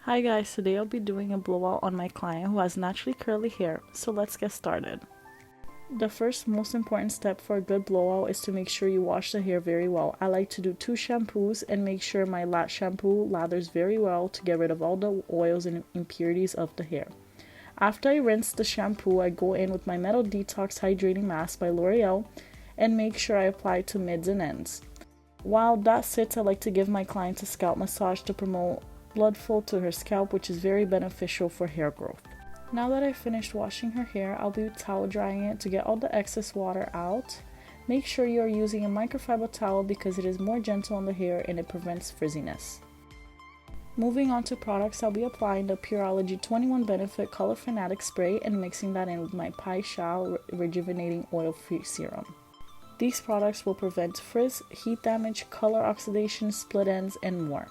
Hi guys, today I'll be doing a blowout on my client who has naturally curly hair, so let's get started. The first most important step for a good blowout is to make sure you wash the hair very well. I like to do 2 shampoos and make sure my shampoo lathers very well to get rid of all the oils and impurities of the hair. After I rinse the shampoo, I go in with my Metal Detox Hydrating Mask by Loreal and make sure I apply it to mids and ends. While that sits, I like to give my client a scalp massage to promote blood flow to her scalp, which is very beneficial for hair growth. Now that I've finished washing her hair, I'll be towel drying it to get all the excess water out. Make sure you're using a microfiber towel because it is more gentle on the hair and it prevents frizziness. Moving on to products, I'll be applying the Pureology 21 Benefit Color Fanatic Spray and mixing that in with my Pai-shai Rejuvenating Oil-Free Serum. These products will prevent frizz, heat damage, color oxidation, split ends, and more.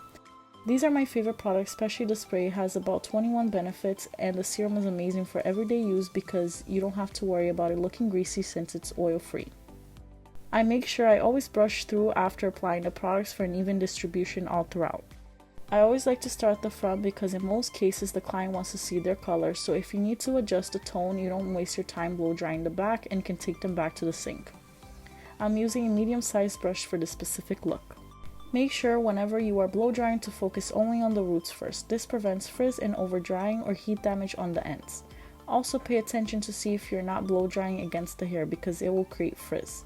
These are my favorite products, especially the spray. It has about 21 benefits, and the serum is amazing for everyday use because you don't have to worry about it looking greasy since it's oil-free. I make sure I always brush through after applying the products for an even distribution all throughout. I always like to start at the front because in most cases the client wants to see their color, so if you need to adjust the tone, you don't waste your time blow drying the back and can take them back to the sink. I'm using a medium-sized brush for this specific look. Make sure whenever you are blow drying to focus only on the roots first. This prevents frizz and over drying or heat damage on the ends. Also pay attention to see if you're not blow drying against the hair because it will create frizz.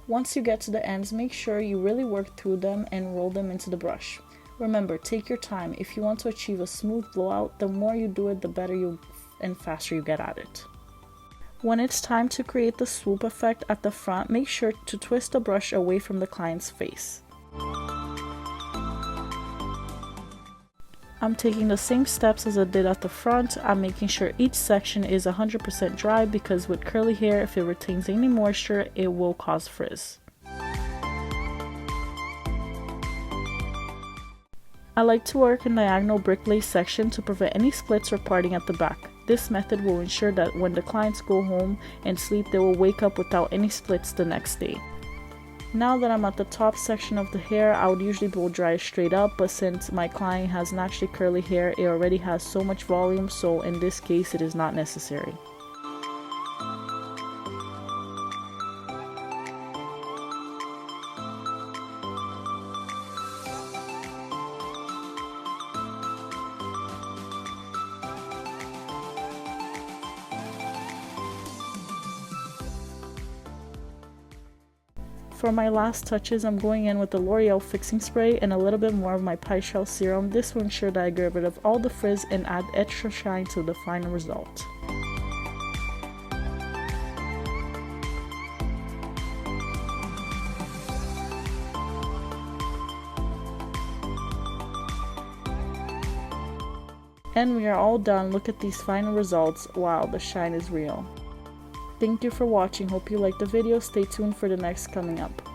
Once you get to the ends, make sure you really work through them and roll them into the brush. Remember, take your time. If you want to achieve a smooth blowout, the more you do it, the better and faster you get at it. When it's time to create the swoop effect at the front, make sure to twist the brush away from the client's face. I'm taking the same steps as I did at the front. I'm making sure each section is 100% dry because with curly hair, if it retains any moisture, it will cause frizz. I like to work in diagonal brick lace section to prevent any splits or parting at the back. This method will ensure that when the clients go home and sleep, they will wake up without any splits the next day. Now that I'm at the top section of the hair, I would usually blow dry straight up, but since my client has naturally curly hair, it already has so much volume, so in this case it is not necessary. For my last touches, I'm going in with the Loreal fixing spray and a little bit more of my Pai-shai serum. This will ensure that I get rid of all the frizz and add extra shine to the final result. And we are all done. Look at these final results. Wow, the shine is real. Thank you for watching. Hope you liked the video. Stay tuned for the next coming up.